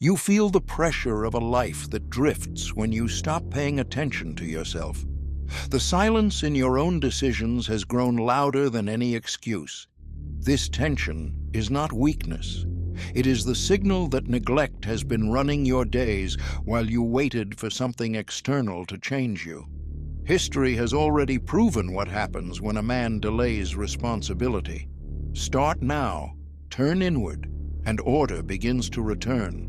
You feel the pressure of a life that drifts when you stop paying attention to yourself. The silence in your own decisions has grown louder than any excuse. This tension is not weakness. It is the signal that neglect has been running your days while you waited for something external to change you. History has already proven what happens when a man delays responsibility. Start now, turn inward, and order begins to return.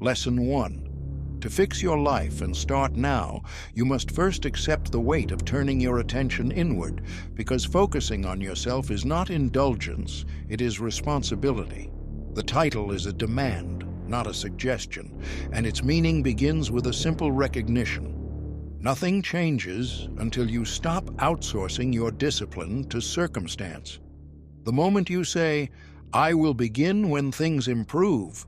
Lesson 1. To fix your life and start now, you must first accept the weight of turning your attention inward, because focusing on yourself is not indulgence, it is responsibility. The title is a demand, not a suggestion, and its meaning begins with a simple recognition. Nothing changes until you stop outsourcing your discipline to circumstance. The moment you say, "I will begin when things improve,"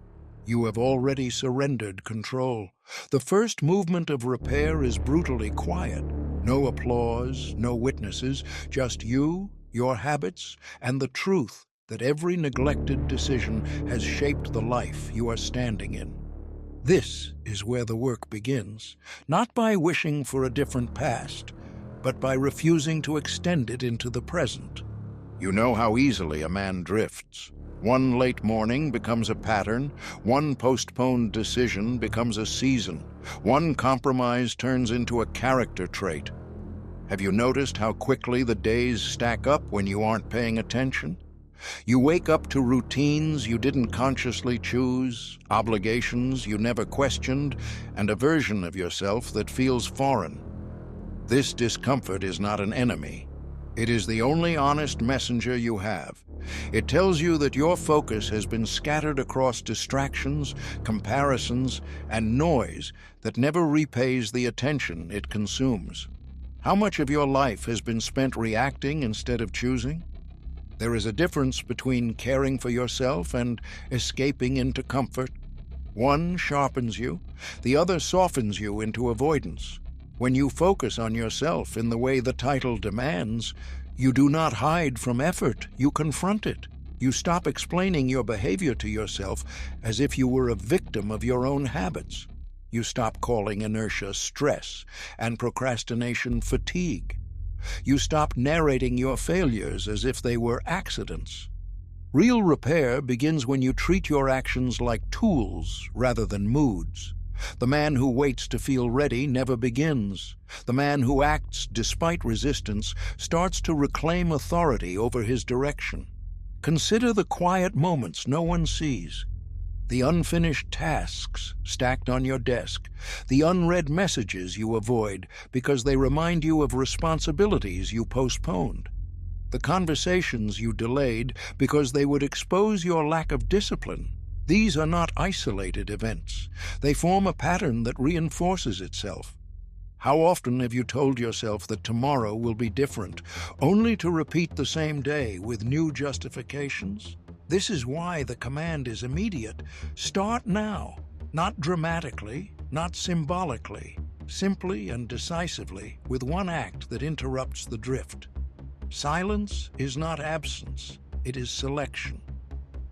you have already surrendered control. The first movement of repair is brutally quiet. No applause, no witnesses, just you, your habits, and the truth that every neglected decision has shaped the life you are standing in. This is where the work begins, not by wishing for a different past, but by refusing to extend it into the present. You know how easily a man drifts. One late morning becomes a pattern, one postponed decision becomes a season, one compromise turns into a character trait. Have you noticed how quickly the days stack up when you aren't paying attention? You wake up to routines you didn't consciously choose, obligations you never questioned, and a version of yourself that feels foreign. This discomfort is not an enemy. It is the only honest messenger you have. It tells you that your focus has been scattered across distractions, comparisons, and noise that never repays the attention it consumes. How much of your life has been spent reacting instead of choosing? There is a difference between caring for yourself and escaping into comfort. One sharpens you, the other softens you into avoidance. When you focus on yourself in the way the title demands, you do not hide from effort, you confront it. You stop explaining your behavior to yourself as if you were a victim of your own habits. You stop calling inertia stress and procrastination fatigue. You stop narrating your failures as if they were accidents. Real repair begins when you treat your actions like tools rather than moods. The man who waits to feel ready never begins. The man who acts despite resistance starts to reclaim authority over his direction. Consider the quiet moments no one sees. The unfinished tasks stacked on your desk, the unread messages you avoid because they remind you of responsibilities you postponed, the conversations you delayed because they would expose your lack of discipline. These are not isolated events. They form a pattern that reinforces itself. How often have you told yourself that tomorrow will be different, only to repeat the same day with new justifications? This is why the command is immediate. Start now, not dramatically, not symbolically, simply and decisively, with one act that interrupts the drift. Silence is not absence, it is selection.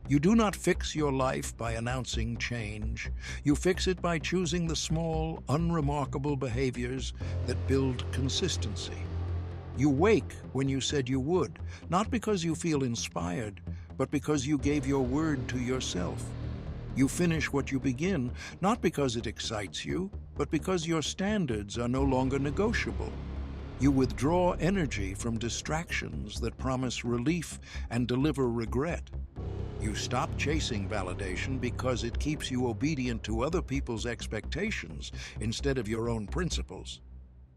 You do not fix your life by announcing change. You fix it by choosing the small, unremarkable behaviors that build consistency. You wake when you said you would, not because you feel inspired, but because you gave your word to yourself. You finish what you begin, not because it excites you, but because your standards are no longer negotiable. You withdraw energy from distractions that promise relief and deliver regret. You stop chasing validation because it keeps you obedient to other people's expectations instead of your own principles.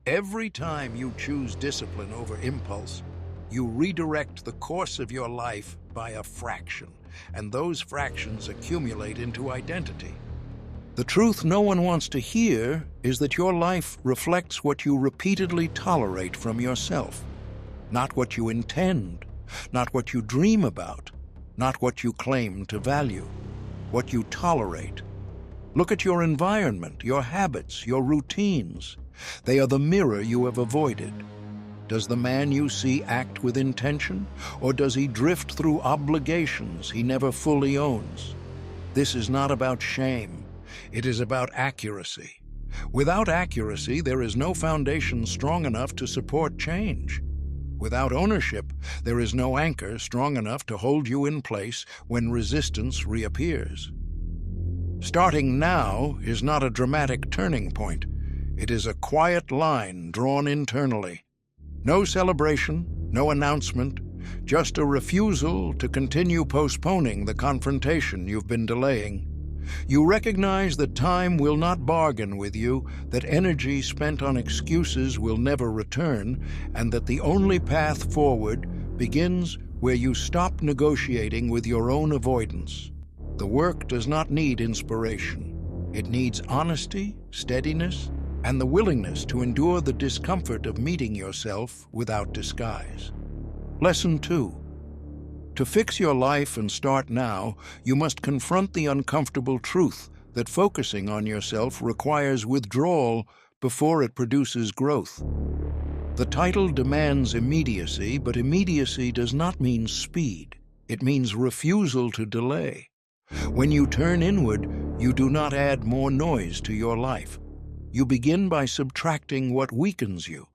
Every time you choose discipline over impulse, you redirect the course of your life by a fraction, and those fractions accumulate into identity. The truth no one wants to hear is that your life reflects what you repeatedly tolerate from yourself, not what you intend, not what you dream about, not what you claim to value, what you tolerate. Look at your environment, your habits, your routines. They are the mirror you have avoided. Does the man you see act with intention, or does he drift through obligations he never fully owns? This is not about shame. It is about accuracy. Without accuracy, there is no foundation strong enough to support change. Without ownership, there is no anchor strong enough to hold you in place when resistance reappears. Starting now is not a dramatic turning point. It is a quiet line drawn internally. No celebration, no announcement, just a refusal to continue postponing the confrontation you've been delaying. You recognize that time will not bargain with you, that energy spent on excuses will never return, and that the only path forward begins where you stop negotiating with your own avoidance. The work does not need inspiration. It needs honesty, steadiness, and the willingness to endure the discomfort of meeting yourself without disguise. Lesson 2. To fix your life and start now, you must confront the uncomfortable truth that focusing on yourself requires withdrawal before it produces growth. The title demands immediacy, but immediacy does not mean speed. It means refusal to delay. When you turn inward, you do not add more noise to your life. You begin by subtracting what weakens you.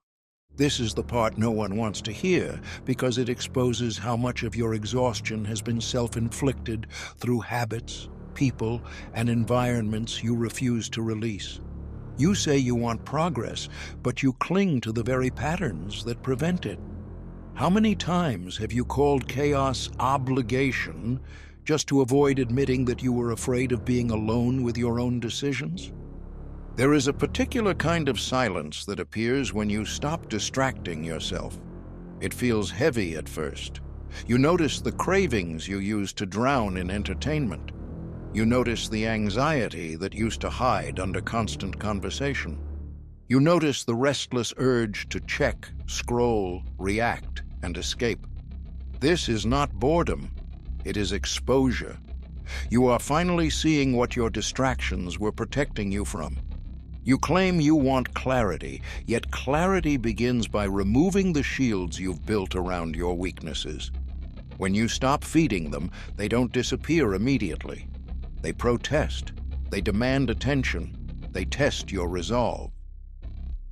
This is the part no one wants to hear because it exposes how much of your exhaustion has been self-inflicted through habits, people, and environments you refuse to release. You say you want progress, but you cling to the very patterns that prevent it. How many times have you called chaos obligation just to avoid admitting that you were afraid of being alone with your own decisions? There is a particular kind of silence that appears when you stop distracting yourself. It feels heavy at first. You notice the cravings you used to drown in entertainment. You notice the anxiety that used to hide under constant conversation. You notice the restless urge to check, scroll, react, and escape. This is not boredom. It is exposure. You are finally seeing what your distractions were protecting you from. You claim you want clarity, yet clarity begins by removing the shields you've built around your weaknesses. When you stop feeding them, they don't disappear immediately. They protest. They demand attention. They test your resolve.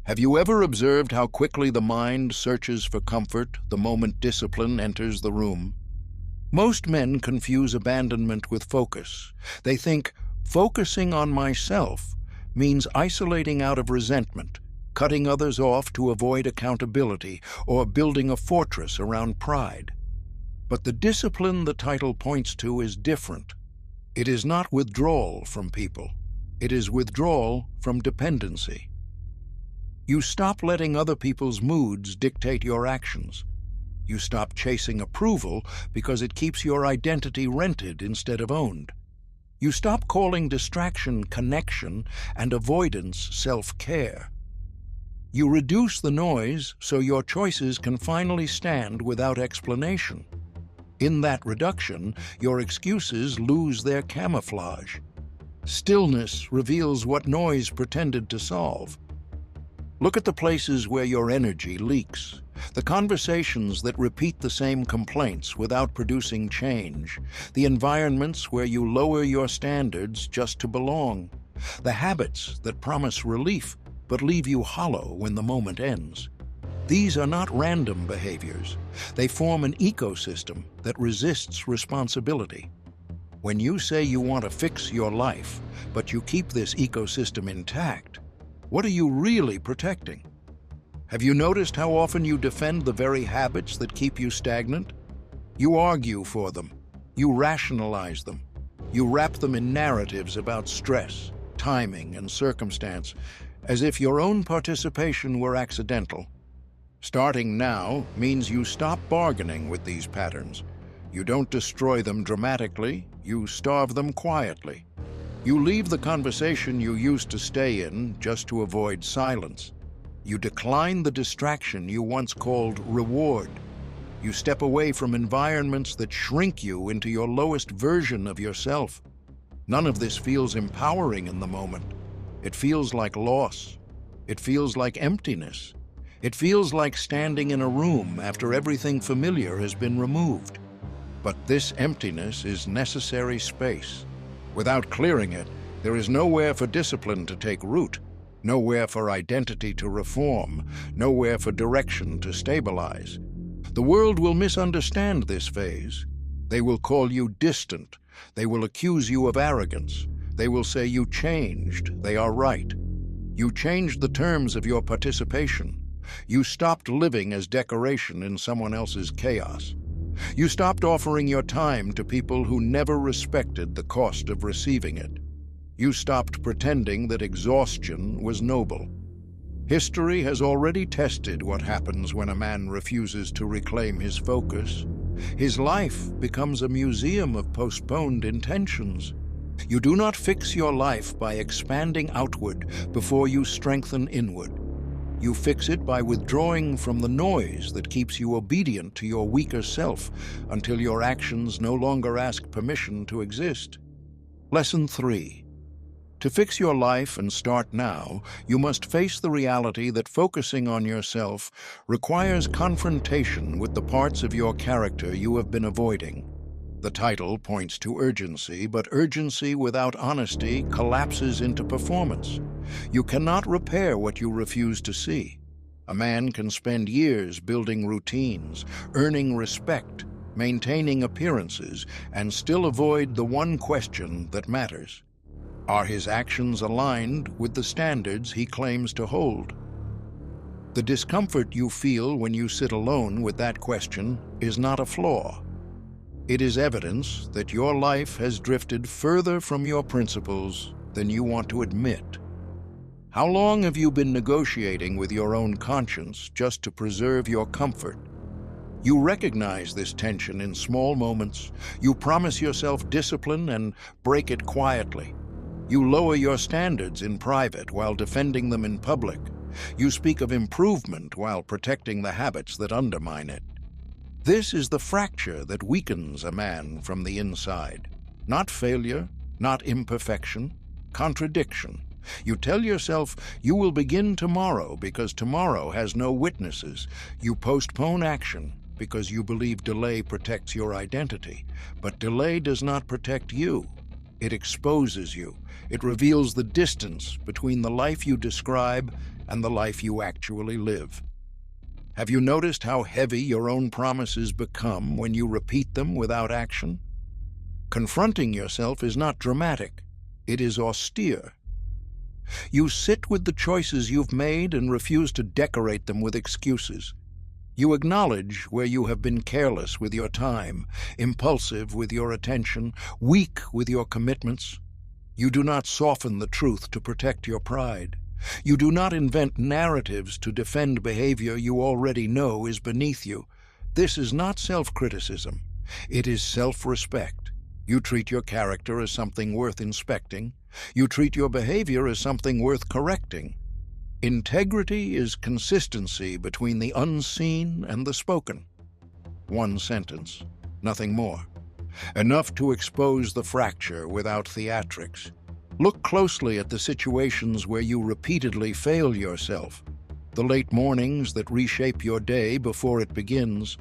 Have you ever observed how quickly the mind searches for comfort the moment discipline enters the room? Most men confuse abandonment with focus. They think, focusing on myself means isolating out of resentment, cutting others off to avoid accountability, or building a fortress around pride. But the discipline the title points to is different. It is not withdrawal from people. It is withdrawal from dependency. You stop letting other people's moods dictate your actions. You stop chasing approval because it keeps your identity rented instead of owned. You stop calling distraction connection and avoidance self-care. You reduce the noise so your choices can finally stand without explanation. In that reduction, your excuses lose their camouflage. Stillness reveals what noise pretended to solve. Look at the places where your energy leaks, the conversations that repeat the same complaints without producing change, the environments where you lower your standards just to belong, the habits that promise relief but leave you hollow when the moment ends. These are not random behaviors. They form an ecosystem that resists responsibility. When you say you want to fix your life, but you keep this ecosystem intact, what are you really protecting? Have you noticed how often you defend the very habits that keep you stagnant? You argue for them. You rationalize them. You wrap them in narratives about stress, timing, and circumstance, as if your own participation were accidental. Starting now means you stop bargaining with these patterns. You don't destroy them dramatically, you starve them quietly. You leave the conversation you used to stay in just to avoid silence. You decline the distraction you once called reward. You step away from environments that shrink you into your lowest version of yourself. None of this feels empowering in the moment. It feels like loss. It feels like emptiness. It feels like standing in a room after everything familiar has been removed. But this emptiness is necessary space. Without clearing it, There is nowhere for discipline to take root, nowhere for identity to reform, nowhere for direction to stabilize. The world will misunderstand this phase. They will call you distant. They will accuse you of arrogance. They will say you changed. They are right. You changed the terms of your participation. You stopped living as decoration in someone else's chaos. You stopped offering your time to people who never respected the cost of receiving it. You stopped pretending that exhaustion was noble. History has already tested what happens when a man refuses to reclaim his focus. His life becomes a museum of postponed intentions. You do not fix your life by expanding outward before you strengthen inward. You fix it by withdrawing from the noise that keeps you obedient to your weaker self until your actions no longer ask permission to exist. Lesson 3. To fix your life and start now, you must face the reality that focusing on yourself requires confrontation with the parts of your character you have been avoiding. The title points to urgency, but urgency without honesty collapses into performance. You cannot repair what you refuse to see. A man can spend years building routines, earning respect, maintaining appearances, and still avoid the one question that matters. Are his actions aligned with the standards he claims to hold? The discomfort you feel when you sit alone with that question is not a flaw. It is evidence that your life has drifted further from your principles than you want to admit. How long have you been negotiating with your own conscience just to preserve your comfort? You recognize this tension in small moments. You promise yourself discipline and break it quietly. You lower your standards in private while defending them in public. You speak of improvement while protecting the habits that undermine it. This is the fracture that weakens a man from the inside. Not failure, not imperfection, contradiction. You tell yourself you will begin tomorrow because tomorrow has no witnesses. You postpone action because you believe delay protects your identity. But delay does not protect you. It exposes you. It reveals the distance between the life you describe and the life you actually live. Have you noticed how heavy your own promises become when you repeat them without action? Confronting yourself is not dramatic. It is austere. You sit with the choices you've made and refuse to decorate them with excuses. You acknowledge where you have been careless with your time, impulsive with your attention, weak with your commitments. You do not soften the truth to protect your pride. You do not invent narratives to defend behavior you already know is beneath you. This is not self-criticism. It is self-respect. You treat your character as something worth inspecting. You treat your behavior as something worth correcting. Integrity is consistency between the unseen and the spoken. One sentence, nothing more. Enough to expose the fracture without theatrics. Look closely at the situations where you repeatedly fail yourself, the late mornings that reshape your day before it begins,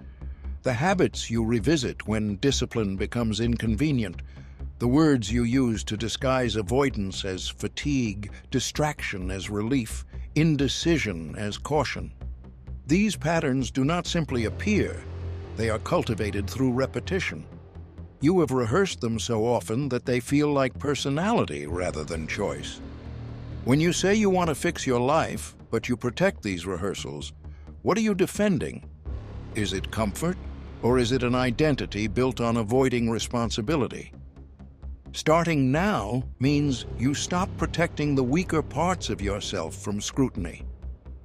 the habits you revisit when discipline becomes inconvenient, the words you use to disguise avoidance as fatigue, distraction as relief, indecision as caution. These patterns do not simply appear, they are cultivated through repetition. You have rehearsed them so often that they feel like personality rather than choice. When you say you want to fix your life, but you protect these rehearsals, what are you defending? Is it comfort, or is it an identity built on avoiding responsibility? Starting now means you stop protecting the weaker parts of yourself from scrutiny.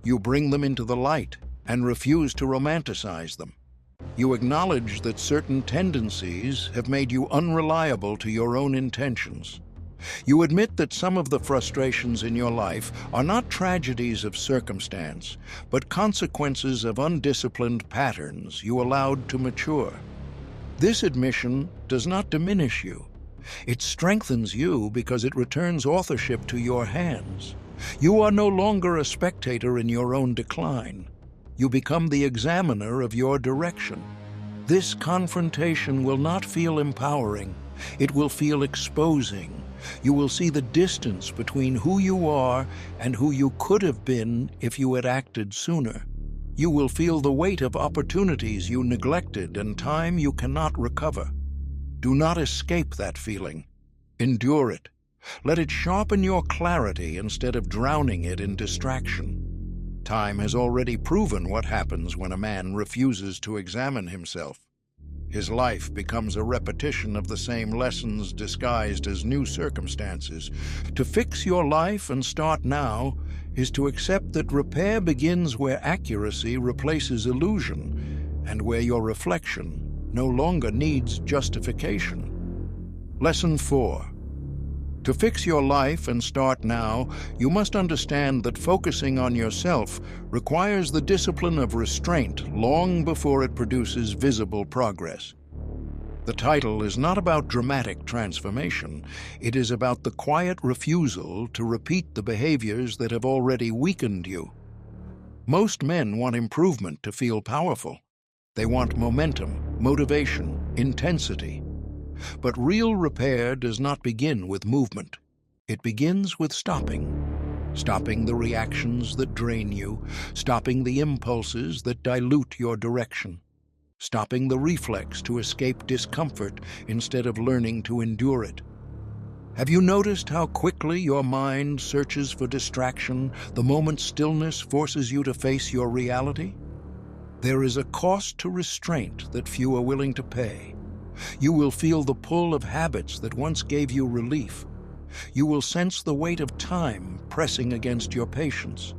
You bring them into the light and refuse to romanticize them. You acknowledge that certain tendencies have made you unreliable to your own intentions. You admit that some of the frustrations in your life are not tragedies of circumstance, but consequences of undisciplined patterns you allowed to mature. This admission does not diminish you. It strengthens you because it returns authorship to your hands. You are no longer a spectator in your own decline. You become the examiner of your direction. This confrontation will not feel empowering. It will feel exposing. You will see the distance between who you are and who you could have been if you had acted sooner. You will feel the weight of opportunities you neglected and time you cannot recover. Do not escape that feeling. Endure it. Let it sharpen your clarity instead of drowning it in distraction. Time has already proven what happens when a man refuses to examine himself. His life becomes a repetition of the same lessons disguised as new circumstances. To fix your life and start now is to accept that repair begins where accuracy replaces illusion and where your reflection no longer needs justification. Lesson 4. To fix your life and start now, you must understand that focusing on yourself requires the discipline of restraint long before it produces visible progress. The title is not about dramatic transformation. It is about the quiet refusal to repeat the behaviors that have already weakened you. Most men want improvement to feel powerful. They want momentum, motivation, intensity. But real repair does not begin with movement. It begins with stopping. Stopping the reactions that drain you, stopping the impulses that dilute your direction, stopping the reflex to escape discomfort instead of learning to endure it. Have you noticed how quickly your mind searches for distraction the moment stillness forces you to face your reality? There is a cost to restraint that few are willing to pay. You will feel the pull of habits that once gave you relief. You will sense the weight of time pressing against your patience.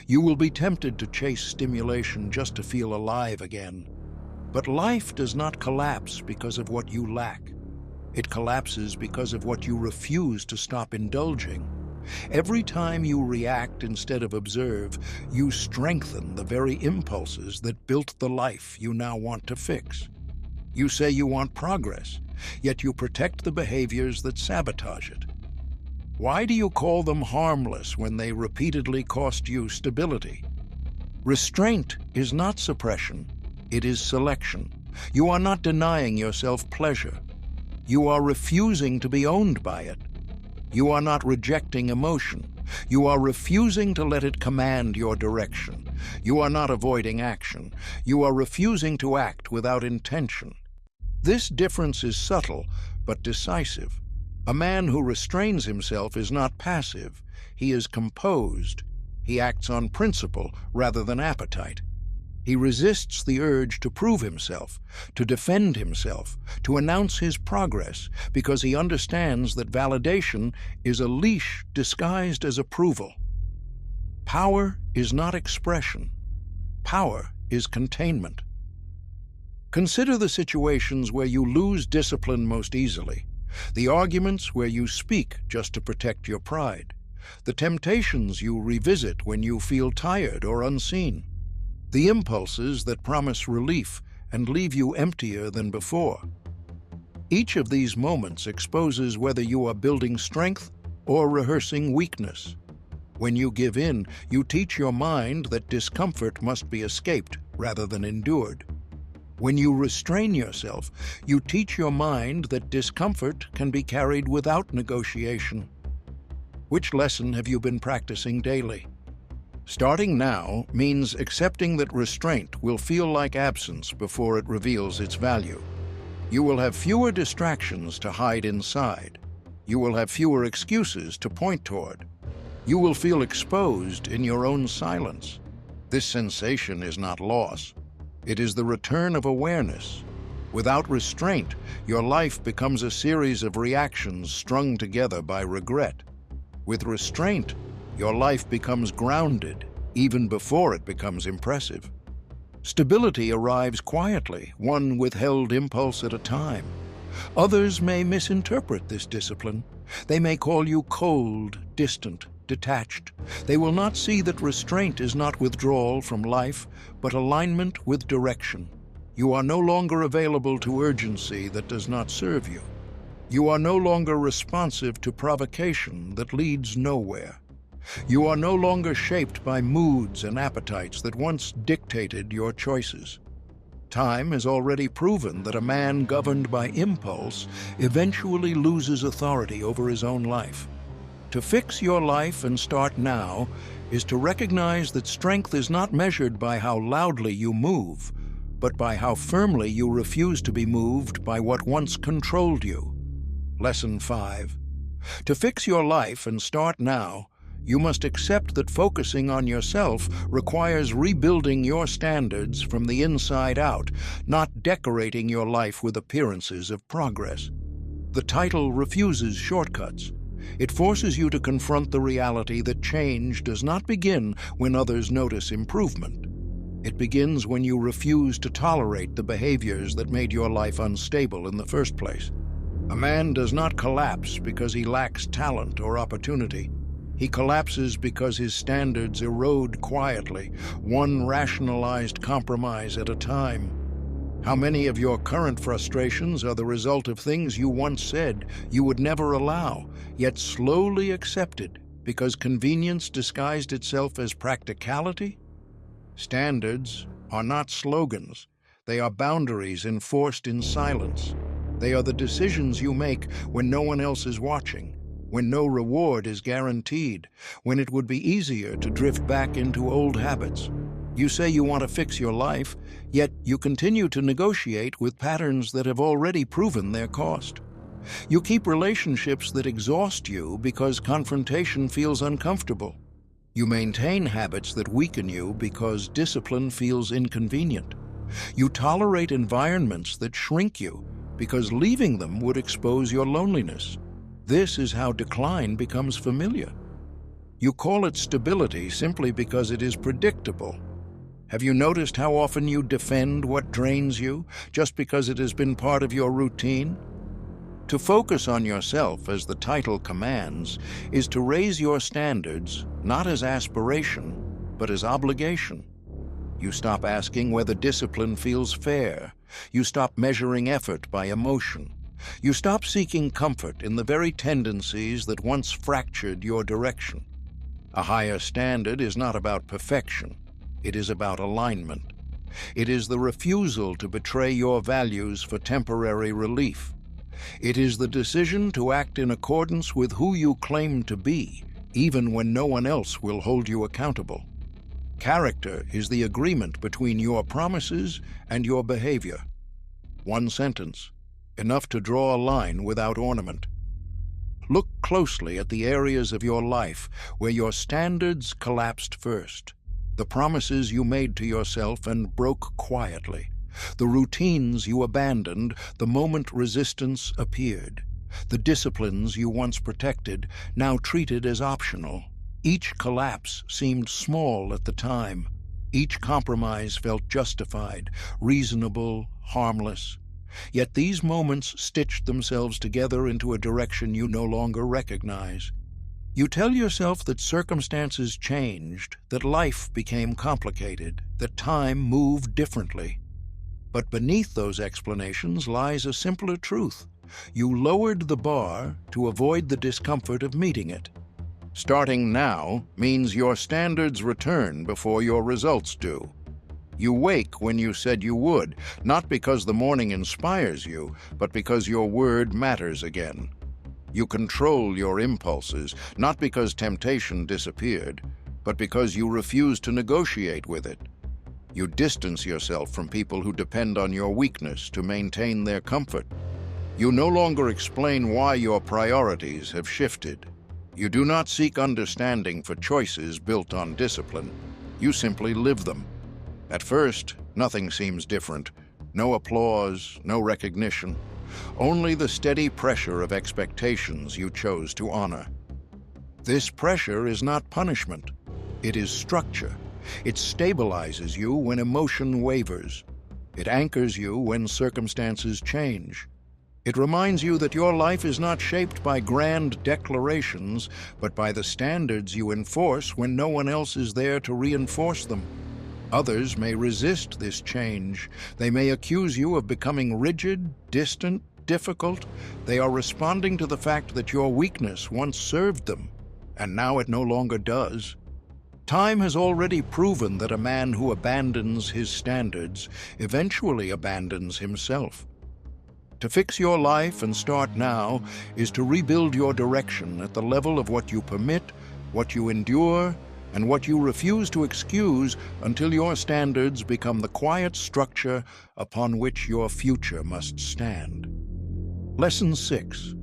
You will be tempted to chase stimulation just to feel alive again. But life does not collapse because of what you lack. It collapses because of what you refuse to stop indulging. Every time you react instead of observe, you strengthen the very impulses that built the life you now want to fix. You say you want progress, yet you protect the behaviors that sabotage it. Why do you call them harmless when they repeatedly cost you stability? Restraint is not suppression, it is selection. You are not denying yourself pleasure. You are refusing to be owned by it. You are not rejecting emotion. You are refusing to let it command your direction. You are not avoiding action. You are refusing to act without intention. This difference is subtle, but decisive. A man who restrains himself is not passive. He is composed. He acts on principle rather than appetite. He resists the urge to prove himself, to defend himself, to announce his progress, because he understands that validation is a leash disguised as approval. Power is not expression. Power is containment. Consider the situations where you lose discipline most easily, the arguments where you speak just to protect your pride, the temptations you revisit when you feel tired or unseen, the impulses that promise relief and leave you emptier than before. Each of these moments exposes whether you are building strength or rehearsing weakness. When you give in, you teach your mind that discomfort must be escaped rather than endured. When you restrain yourself, you teach your mind that discomfort can be carried without negotiation. Which lesson have you been practicing daily? Starting now means accepting that restraint will feel like absence before it reveals its value. You will have fewer distractions to hide inside. You will have fewer excuses to point toward. You will feel exposed in your own silence. This sensation is not loss. It is the return of awareness. Without restraint, your life becomes a series of reactions strung together by regret. With restraint, your life becomes grounded, even before it becomes impressive. Stability arrives quietly, one withheld impulse at a time. Others may misinterpret this discipline. They may call you cold, distant, detached. They will not see that restraint is not withdrawal from life, but alignment with direction. You are no longer available to urgency that does not serve you. You are no longer responsive to provocation that leads nowhere. You are no longer shaped by moods and appetites that once dictated your choices. Time has already proven that a man governed by impulse eventually loses authority over his own life. To fix your life and start now is to recognize that strength is not measured by how loudly you move, but by how firmly you refuse to be moved by what once controlled you. Lesson 5. To fix your life and start now, you must accept that focusing on yourself requires rebuilding your standards from the inside out, not decorating your life with appearances of progress. The title refuses shortcuts. It forces you to confront the reality that change does not begin when others notice improvement. It begins when you refuse to tolerate the behaviors that made your life unstable in the first place. A man does not collapse because he lacks talent or opportunity. He collapses because his standards erode quietly, one rationalized compromise at a time. How many of your current frustrations are the result of things you once said you would never allow, yet slowly accepted because convenience disguised itself as practicality? Standards are not slogans. They are boundaries enforced in silence. They are the decisions you make when no one else is watching, when no reward is guaranteed, when it would be easier to drift back into old habits. You say you want to fix your life, yet you continue to negotiate with patterns that have already proven their cost. You keep relationships that exhaust you because confrontation feels uncomfortable. You maintain habits that weaken you because discipline feels inconvenient. You tolerate environments that shrink you because leaving them would expose your loneliness. This is how decline becomes familiar. You call it stability simply because it is predictable. Have you noticed how often you defend what drains you just because it has been part of your routine? To focus on yourself, as the title commands, is to raise your standards not as aspiration, but as obligation. You stop asking whether discipline feels fair. You stop measuring effort by emotion. You stop seeking comfort in the very tendencies that once fractured your direction. A higher standard is not about perfection. It is about alignment. It is the refusal to betray your values for temporary relief. It is the decision to act in accordance with who you claim to be, even when no one else will hold you accountable. Character is the agreement between your promises and your behavior. One sentence, enough to draw a line without ornament. Look closely at the areas of your life where your standards collapsed first. The promises you made to yourself and broke quietly. The routines you abandoned the moment resistance appeared. The disciplines you once protected, now treated as optional. Each collapse seemed small at the time. Each compromise felt justified, reasonable, harmless. Yet these moments stitched themselves together into a direction you no longer recognize. You tell yourself that circumstances changed, that life became complicated, that time moved differently. But beneath those explanations lies a simpler truth. You lowered the bar to avoid the discomfort of meeting it. Starting now means your standards return before your results do. You wake when you said you would, not because the morning inspires you, but because your word matters again. You control your impulses, not because temptation disappeared, but because you refuse to negotiate with it. You distance yourself from people who depend on your weakness to maintain their comfort. You no longer explain why your priorities have shifted. You do not seek understanding for choices built on discipline. You simply live them. At first, nothing seems different. No applause, no recognition. Only the steady pressure of expectations you chose to honor. This pressure is not punishment. It is structure. It stabilizes you when emotion wavers. It anchors you when circumstances change. It reminds you that your life is not shaped by grand declarations, but by the standards you enforce when no one else is there to reinforce them. Others may resist this change. They may accuse you of becoming rigid, distant, difficult. They are responding to the fact that your weakness once served them, and now it no longer does. Time has already proven that a man who abandons his standards eventually abandons himself. To fix your life and start now is to rebuild your direction at the level of what you permit, what you endure, and what you refuse to excuse until your standards become the quiet structure upon which your future must stand. Lesson 6.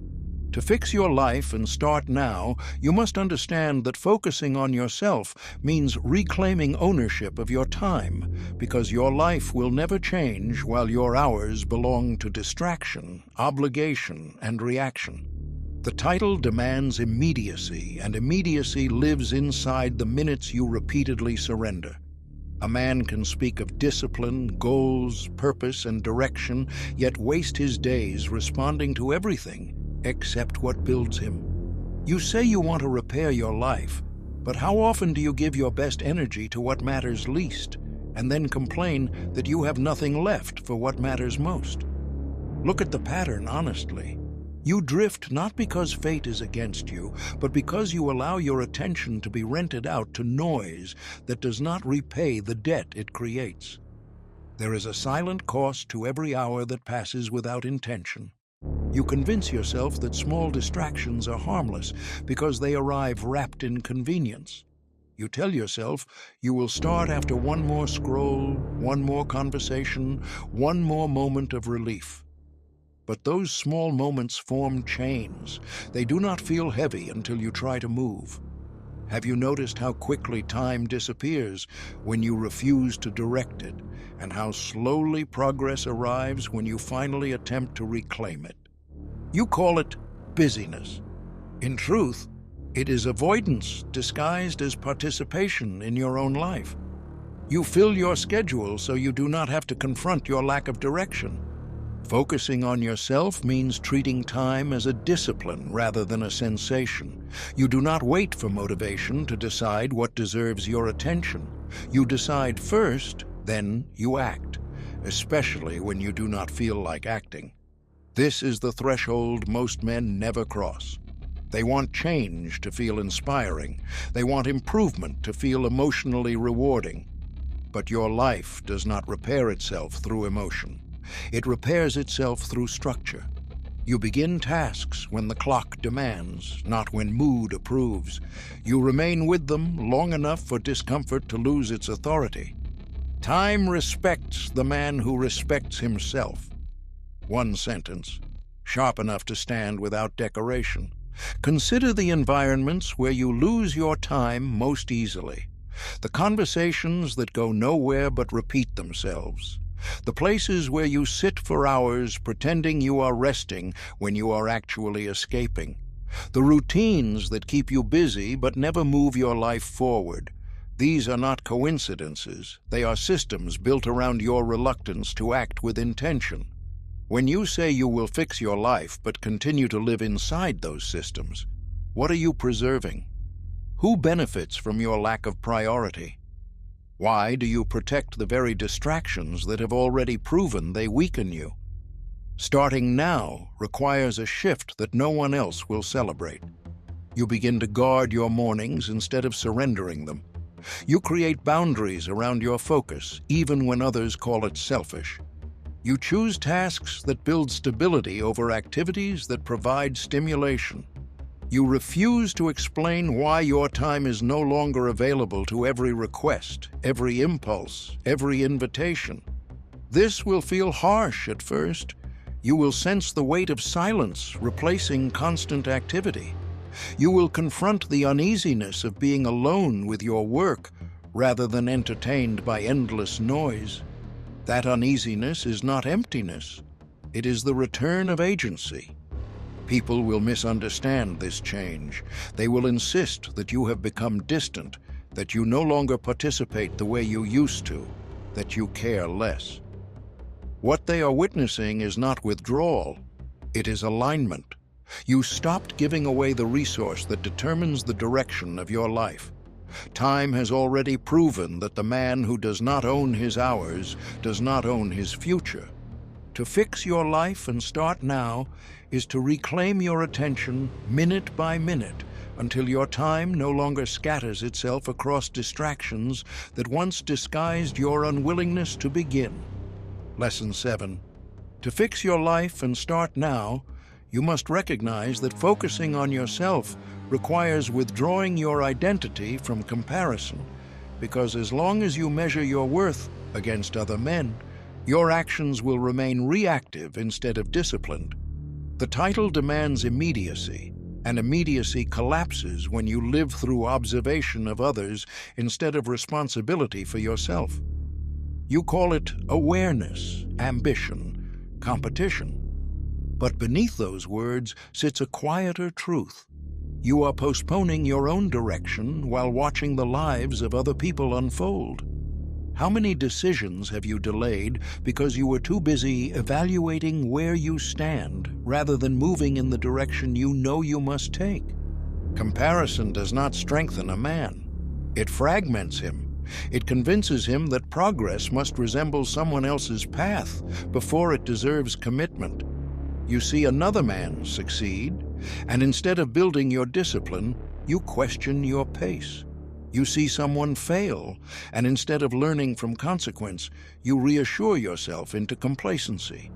To fix your life and start now, you must understand that focusing on yourself means reclaiming ownership of your time, because your life will never change while your hours belong to distraction, obligation, and reaction. The title demands immediacy, and immediacy lives inside the minutes you repeatedly surrender. A man can speak of discipline, goals, purpose, and direction, yet waste his days responding to everything except what builds him. You say you want to repair your life, but how often do you give your best energy to what matters least, and then complain that you have nothing left for what matters most? Look at the pattern honestly. You drift not because fate is against you, but because you allow your attention to be rented out to noise that does not repay the debt it creates. There is a silent cost to every hour that passes without intention. You convince yourself that small distractions are harmless because they arrive wrapped in convenience. You tell yourself you will start after one more scroll, one more conversation, one more moment of relief. But those small moments form chains. They do not feel heavy until you try to move. Have you noticed how quickly time disappears when you refuse to direct it, and how slowly progress arrives when you finally attempt to reclaim it? You call it busyness. In truth, it is avoidance disguised as participation in your own life. You fill your schedule so you do not have to confront your lack of direction. Focusing on yourself means treating time as a discipline rather than a sensation. You do not wait for motivation to decide what deserves your attention. You decide first, then you act, especially when you do not feel like acting. This is the threshold most men never cross. They want change to feel inspiring. They want improvement to feel emotionally rewarding. But your life does not repair itself through emotion. It repairs itself through structure. You begin tasks when the clock demands, not when mood approves. You remain with them long enough for discomfort to lose its authority. Time respects the man who respects himself. One sentence, sharp enough to stand without decoration. Consider the environments where you lose your time most easily. The conversations that go nowhere but repeat themselves. The places where you sit for hours pretending you are resting when you are actually escaping. The routines that keep you busy but never move your life forward. These are not coincidences. They are systems built around your reluctance to act with intention. When you say you will fix your life but continue to live inside those systems, what are you preserving? Who benefits from your lack of priority? Why do you protect the very distractions that have already proven they weaken you? Starting now requires a shift that no one else will celebrate. You begin to guard your mornings instead of surrendering them. You create boundaries around your focus, even when others call it selfish. You choose tasks that build stability over activities that provide stimulation. You refuse to explain why your time is no longer available to every request, every impulse, every invitation. This will feel harsh at first. You will sense the weight of silence replacing constant activity. You will confront the uneasiness of being alone with your work rather than entertained by endless noise. That uneasiness is not emptiness. It is the return of agency. People will misunderstand this change. They will insist that you have become distant, that you no longer participate the way you used to, that you care less. What they are witnessing is not withdrawal. It is alignment. You stopped giving away the resource that determines the direction of your life. Time has already proven that the man who does not own his hours does not own his future. To fix your life and start now is to reclaim your attention minute by minute, until your time no longer scatters itself across distractions that once disguised your unwillingness to begin. Lesson 7. To fix your life and start now, you must recognize that focusing on yourself requires withdrawing your identity from comparison, because as long as you measure your worth against other men, your actions will remain reactive instead of disciplined. The title demands immediacy, and immediacy collapses when you live through observation of others instead of responsibility for yourself. You call it awareness, ambition, competition. But beneath those words sits a quieter truth. You are postponing your own direction while watching the lives of other people unfold. How many decisions have you delayed because you were too busy evaluating where you stand rather than moving in the direction you know you must take? Comparison does not strengthen a man. It fragments him. It convinces him that progress must resemble someone else's path before it deserves commitment. You see another man succeed, and instead of building your discipline, you question your pace. You see someone fail, and instead of learning from consequence, you reassure yourself into complacency.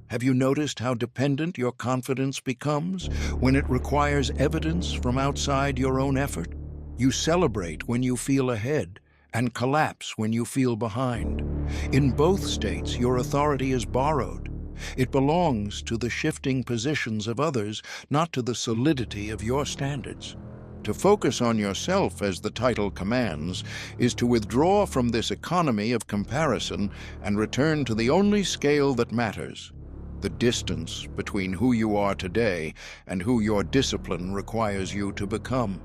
Have you noticed how dependent your confidence becomes when it requires evidence from outside your own effort? You celebrate when you feel ahead, and collapse when you feel behind. In both states, your authority is borrowed. It belongs to the shifting positions of others, not to the solidity of your standards. To focus on yourself, as the title commands, is to withdraw from this economy of comparison and return to the only scale that matters: the distance between who you are today and who your discipline requires you to become.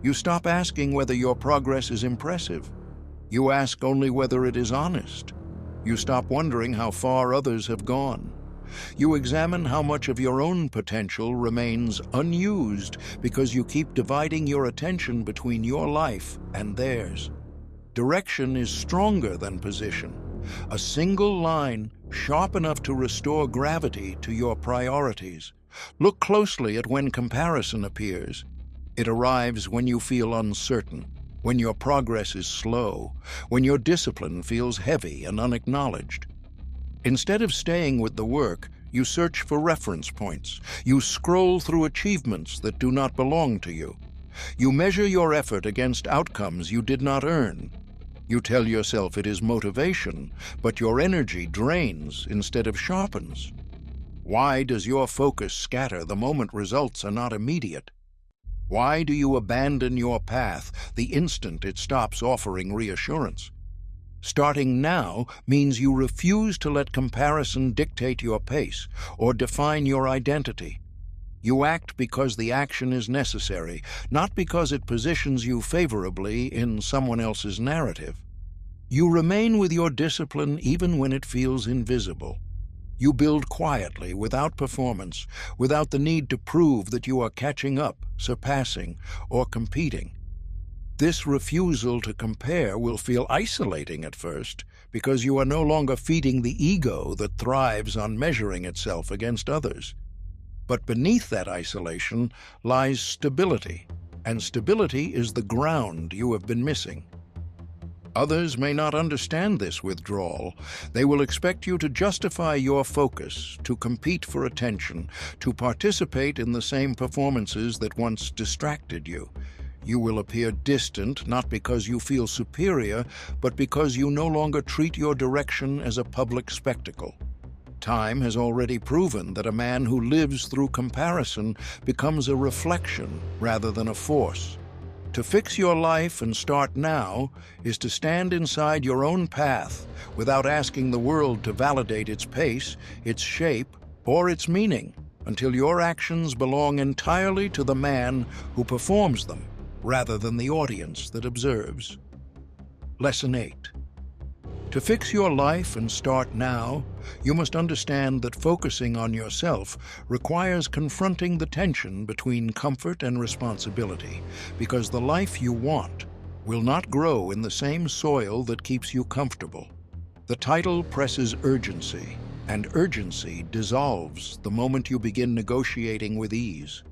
You stop asking whether your progress is impressive. You ask only whether it is honest. You stop wondering how far others have gone. You examine how much of your own potential remains unused because you keep dividing your attention between your life and theirs. Direction is stronger than position. A single line, sharp enough to restore gravity to your priorities. Look closely at when comparison appears. It arrives when you feel uncertain, when your progress is slow, when your discipline feels heavy and unacknowledged. Instead of staying with the work, you search for reference points. You scroll through achievements that do not belong to you. You measure your effort against outcomes you did not earn. You tell yourself it is motivation, but your energy drains instead of sharpens. Why does your focus scatter the moment results are not immediate? Why do you abandon your path the instant it stops offering reassurance? Starting now means you refuse to let comparison dictate your pace or define your identity. You act because the action is necessary, not because it positions you favorably in someone else's narrative. You remain with your discipline even when it feels invisible. You build quietly, without performance, without the need to prove that you are catching up, surpassing, or competing. This refusal to compare will feel isolating at first, because you are no longer feeding the ego that thrives on measuring itself against others. But beneath that isolation lies stability, and stability is the ground you have been missing. Others may not understand this withdrawal. They will expect you to justify your focus, to compete for attention, to participate in the same performances that once distracted you. You will appear distant, not because you feel superior, but because you no longer treat your direction as a public spectacle. Time has already proven that a man who lives through comparison becomes a reflection rather than a force. To fix your life and start now is to stand inside your own path without asking the world to validate its pace, its shape, or its meaning, until your actions belong entirely to the man who performs them, rather than the audience that observes. Lesson 8. To fix your life and start now, you must understand that focusing on yourself requires confronting the tension between comfort and responsibility, because the life you want will not grow in the same soil that keeps you comfortable. The title presses urgency, and urgency dissolves the moment you begin negotiating with ease.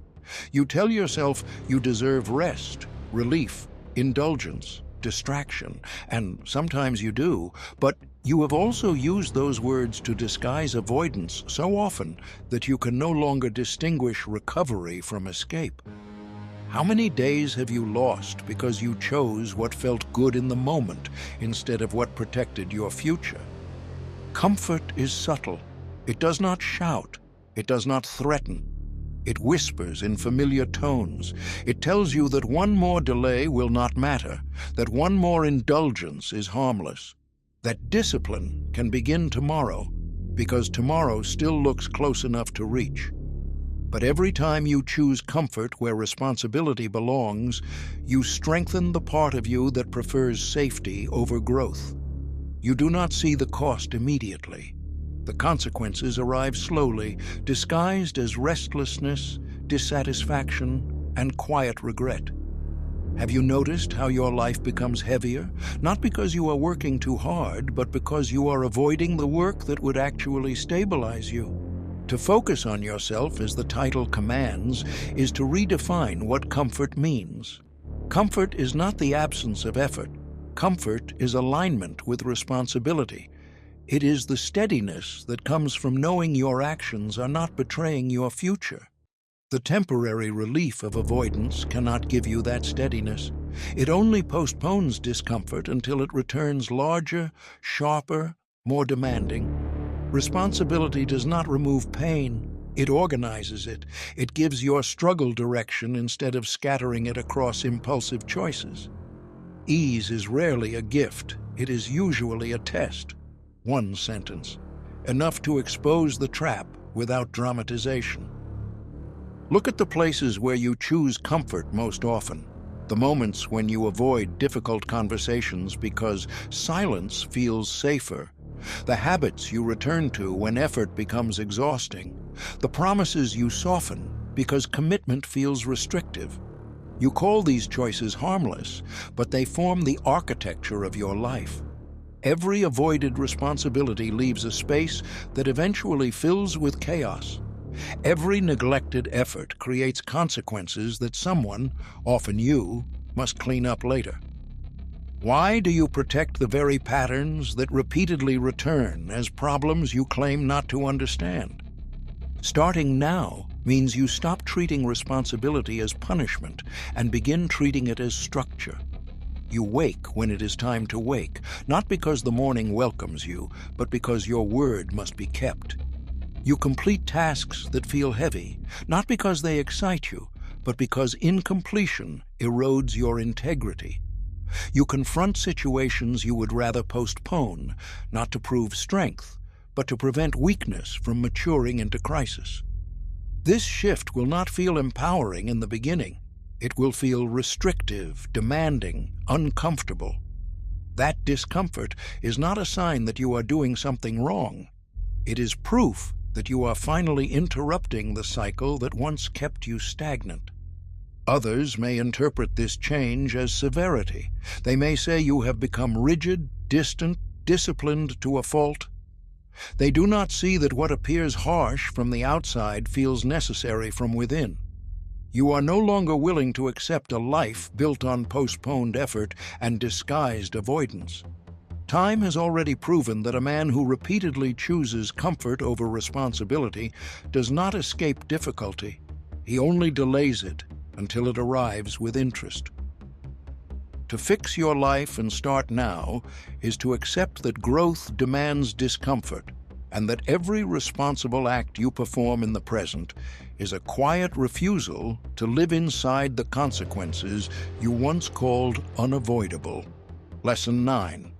You tell yourself you deserve rest, relief, indulgence, distraction, and sometimes you do, but you have also used those words to disguise avoidance so often that you can no longer distinguish recovery from escape. How many days have you lost because you chose what felt good in the moment instead of what protected your future? Comfort is subtle. It does not shout. It does not threaten. It whispers in familiar tones. It tells you that one more delay will not matter, that one more indulgence is harmless, that discipline can begin tomorrow, because tomorrow still looks close enough to reach. But every time you choose comfort where responsibility belongs, you strengthen the part of you that prefers safety over growth. You do not see the cost immediately. The consequences arrive slowly, disguised as restlessness, dissatisfaction, and quiet regret. Have you noticed how your life becomes heavier? Not because you are working too hard, but because you are avoiding the work that would actually stabilize you. To focus on yourself, as the title commands, is to redefine what comfort means. Comfort is not the absence of effort. Comfort is alignment with responsibility. It is the steadiness that comes from knowing your actions are not betraying your future. The temporary relief of avoidance cannot give you that steadiness. It only postpones discomfort until it returns larger, sharper, more demanding. Responsibility does not remove pain. It organizes it. It gives your struggle direction instead of scattering it across impulsive choices. Ease is rarely a gift. It is usually a test. One sentence, enough to expose the trap without dramatization. Look at the places where you choose comfort most often, the moments when you avoid difficult conversations because silence feels safer, the habits you return to when effort becomes exhausting, the promises you soften because commitment feels restrictive. You call these choices harmless, but they form the architecture of your life. Every avoided responsibility leaves a space that eventually fills with chaos. Every neglected effort creates consequences that someone, often you, must clean up later. Why do you protect the very patterns that repeatedly return as problems you claim not to understand? Starting now means you stop treating responsibility as punishment and begin treating it as structure. You wake when it is time to wake, not because the morning welcomes you, but because your word must be kept. You complete tasks that feel heavy, not because they excite you, but because incompletion erodes your integrity. You confront situations you would rather postpone, not to prove strength, but to prevent weakness from maturing into crisis. This shift will not feel empowering in the beginning. It will feel restrictive, demanding, uncomfortable. That discomfort is not a sign that you are doing something wrong. It is proof that you are finally interrupting the cycle that once kept you stagnant. Others may interpret this change as severity. They may say you have become rigid, distant, disciplined to a fault. They do not see that what appears harsh from the outside feels necessary from within. You are no longer willing to accept a life built on postponed effort and disguised avoidance. Time has already proven that a man who repeatedly chooses comfort over responsibility does not escape difficulty. He only delays it until it arrives with interest. To fix your life and start now is to accept that growth demands discomfort, and that every responsible act you perform in the present is a quiet refusal to live inside the consequences you once called unavoidable. Lesson 9.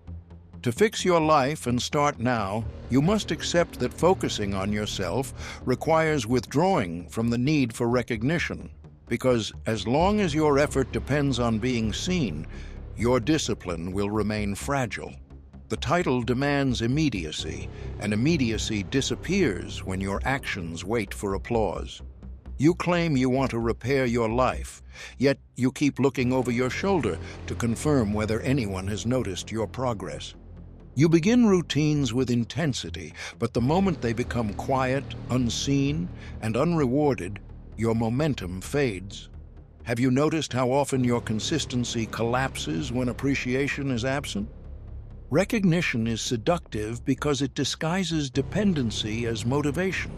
To fix your life and start now, you must accept that focusing on yourself requires withdrawing from the need for recognition, because as long as your effort depends on being seen, your discipline will remain fragile. The title demands immediacy, and immediacy disappears when your actions wait for applause. You claim you want to repair your life, yet you keep looking over your shoulder to confirm whether anyone has noticed your progress. You begin routines with intensity, but the moment they become quiet, unseen, and unrewarded, your momentum fades. Have you noticed how often your consistency collapses when appreciation is absent? Recognition is seductive because it disguises dependency as motivation.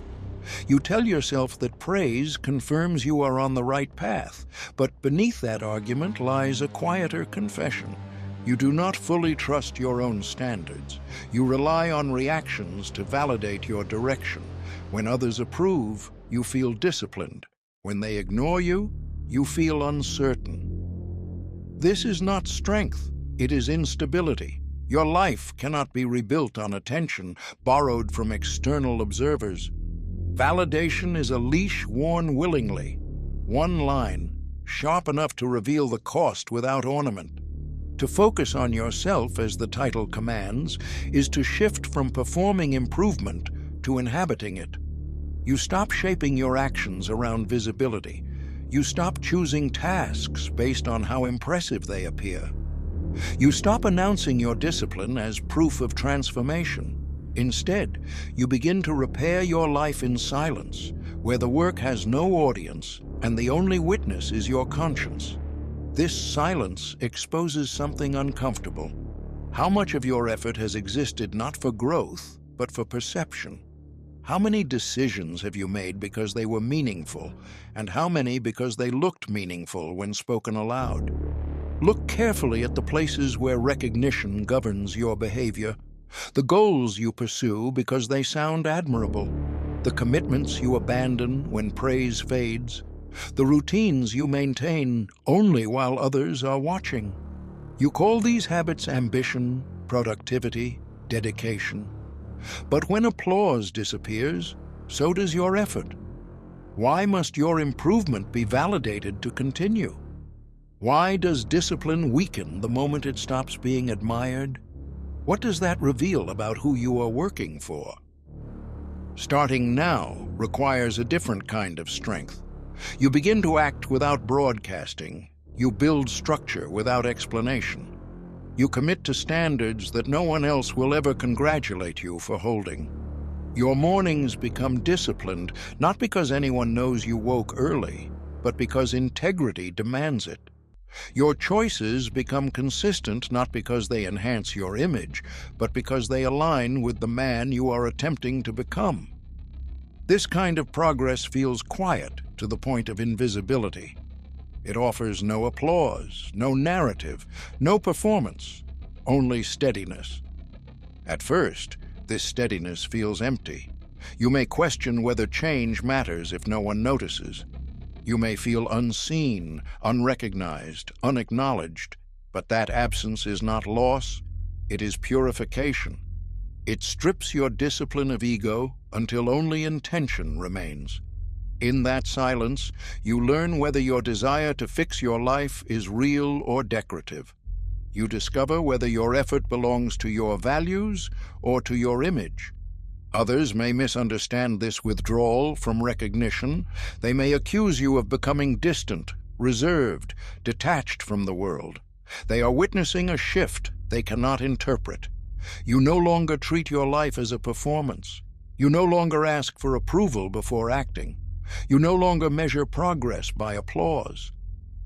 You tell yourself that praise confirms you are on the right path, but beneath that argument lies a quieter confession. You do not fully trust your own standards. You rely on reactions to validate your direction. When others approve, you feel disciplined. When they ignore you, you feel uncertain. This is not strength, it is instability. Your life cannot be rebuilt on attention borrowed from external observers. Validation is a leash worn willingly. One line, sharp enough to reveal the cost without ornament. To focus on yourself, as the title commands, is to shift from performing improvement to inhabiting it. You stop shaping your actions around visibility. You stop choosing tasks based on how impressive they appear. You stop announcing your discipline as proof of transformation. Instead, you begin to repair your life in silence, where the work has no audience and the only witness is your conscience. This silence exposes something uncomfortable. How much of your effort has existed not for growth, but for perception? How many decisions have you made because they were meaningful, and how many because they looked meaningful when spoken aloud? Look carefully at the places where recognition governs your behavior, the goals you pursue because they sound admirable, the commitments you abandon when praise fades, the routines you maintain only while others are watching. You call these habits ambition, productivity, dedication. But when applause disappears, so does your effort. Why must your improvement be validated to continue? Why does discipline weaken the moment it stops being admired? What does that reveal about who you are working for? Starting now requires a different kind of strength. You begin to act without broadcasting. You build structure without explanation. You commit to standards that no one else will ever congratulate you for holding. Your mornings become disciplined, not because anyone knows you woke early, but because integrity demands it. Your choices become consistent not because they enhance your image, but because they align with the man you are attempting to become. This kind of progress feels quiet to the point of invisibility. It offers no applause, no narrative, no performance, only steadiness. At first, this steadiness feels empty. You may question whether change matters if no one notices. You may feel unseen, unrecognized, unacknowledged, but that absence is not loss, it is purification. It strips your discipline of ego until only intention remains. In that silence, you learn whether your desire to fix your life is real or decorative. You discover whether your effort belongs to your values or to your image. Others may misunderstand this withdrawal from recognition. They may accuse you of becoming distant, reserved, detached from the world. They are witnessing a shift they cannot interpret. You no longer treat your life as a performance. You no longer ask for approval before acting. You no longer measure progress by applause.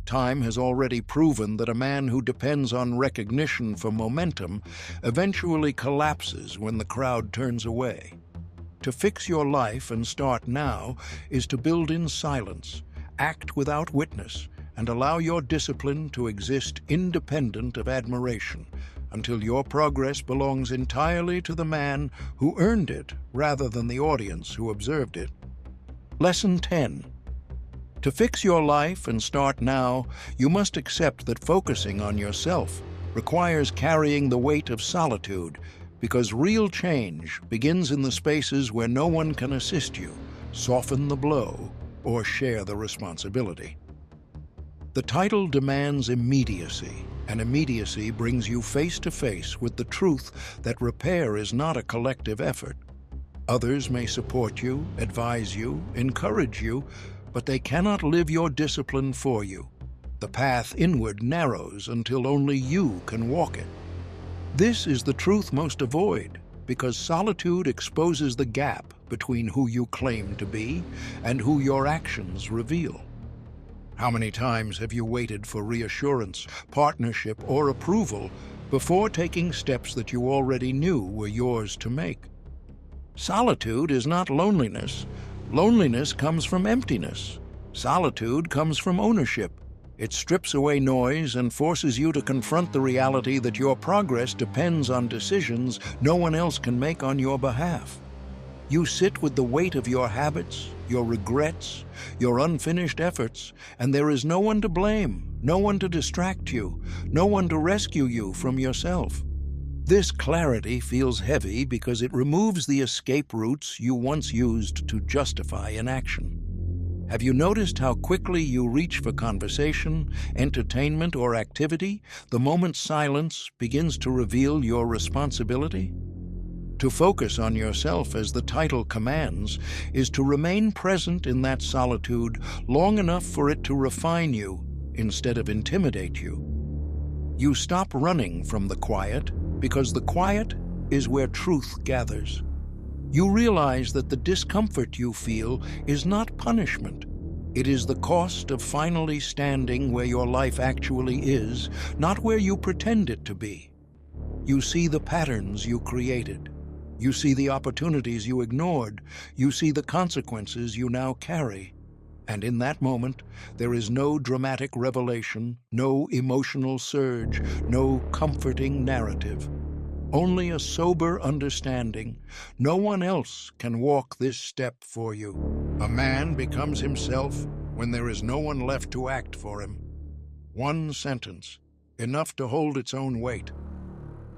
Time has already proven that a man who depends on recognition for momentum eventually collapses when the crowd turns away. To fix your life and start now is to build in silence, act without witness, and allow your discipline to exist independent of admiration, until your progress belongs entirely to the man who earned it rather than the audience who observed it. Lesson 10. To fix your life and start now, you must accept that focusing on yourself requires carrying the weight of solitude, because real change begins in the spaces where no one can assist you, soften the blow, or share the responsibility. The title demands immediacy, and immediacy brings you face to face with the truth that repair is not a collective effort. Others may support you, advise you, encourage you, but they cannot live your discipline for you. The path inward narrows until only you can walk it. This is the truth most avoid, because solitude exposes the gap between who you claim to be and who your actions reveal. How many times have you waited for reassurance, partnership, or approval before taking steps that you already knew were yours to make? Solitude is not loneliness. Loneliness comes from emptiness. Solitude comes from ownership. It strips away noise and forces you to confront the reality that your progress depends on decisions no one else can make on your behalf. You sit with the weight of your habits, your regrets, your unfinished efforts, and there is no one to blame, no one to distract you, no one to rescue you from yourself. This clarity feels heavy because it removes the escape routes you once used to justify inaction. Have you noticed how quickly you reach for conversation, entertainment, or activity the moment silence begins to reveal your responsibility? To focus on yourself, as the title commands, is to remain present in that solitude long enough for it to refine you instead of intimidate you. You stop running from the quiet because the quiet is where truth gathers. You realize that the discomfort you feel is not punishment. It is the cost of finally standing where your life actually is, not where you pretend it to be. You see the patterns you created. You see the opportunities you ignored. You see the consequences you now carry. And in that moment, there is no dramatic revelation, no emotional surge, no comforting narrative. Only a sober understanding. No one else can walk this step for you. A man becomes himself when there is no one left to act for him. One sentence, enough to hold its own weight.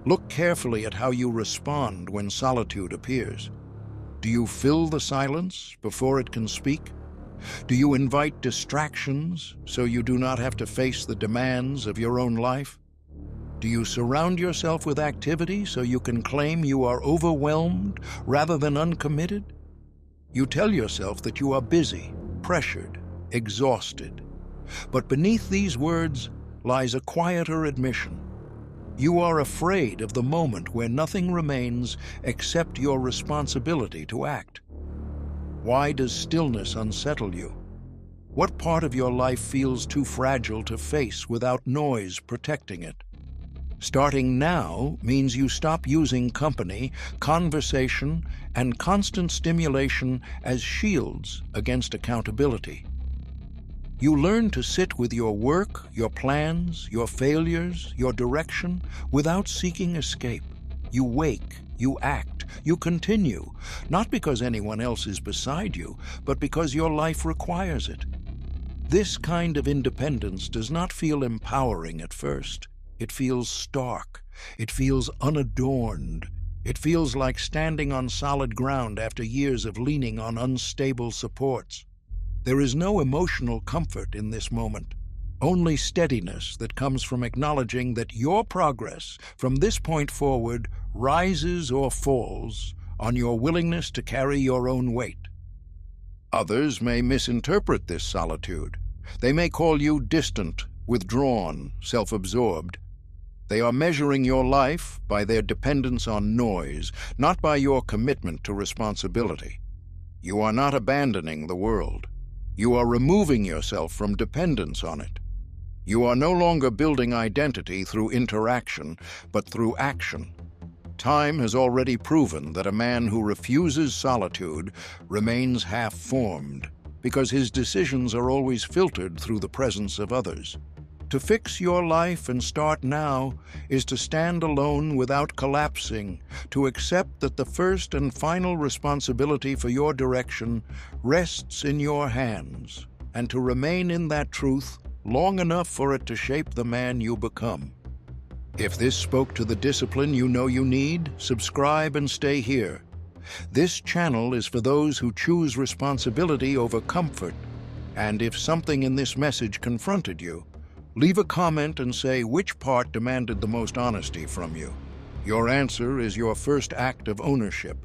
Look carefully at how you respond when solitude appears. Do you fill the silence before it can speak? Do you invite distractions so you do not have to face the demands of your own life? Do you surround yourself with activity so you can claim you are overwhelmed rather than uncommitted? You tell yourself that you are busy, pressured, exhausted. But beneath these words lies a quieter admission. You are afraid of the moment where nothing remains except your responsibility to act. Why does stillness unsettle you? What part of your life feels too fragile to face without noise protecting it? Starting now means you stop using company, conversation, and constant stimulation as shields against accountability. You learn to sit with your work, your plans, your failures, your direction, without seeking escape. You wake, you act, you continue, not because anyone else is beside you, but because your life requires it. This kind of independence does not feel empowering at first. It feels stark. It feels unadorned. It feels like standing on solid ground after years of leaning on unstable supports. There is no emotional comfort in this moment, only steadiness that comes from acknowledging that your progress from this point forward rises or falls on your willingness to carry your own weight. Others may misinterpret this solitude. They may call you distant, withdrawn, self-absorbed. They are measuring your life by their dependence on noise, not by your commitment to responsibility. You are not abandoning the world. You are removing yourself from dependence on it. You are no longer building identity through interaction, but through action. Time has already proven that a man who refuses solitude remains half-formed, because his decisions are always filtered through the presence of others. To fix your life and start now is to stand alone without collapsing, to accept that the first and final responsibility for your direction rests in your hands, and to remain in that truth long enough for it to shape the man you become. If this spoke to the discipline you know you need, subscribe and stay here. This channel is for those who choose responsibility over comfort, and if something in this message confronted you, leave a comment and say which part demanded the most honesty from you. Your answer is your first act of ownership,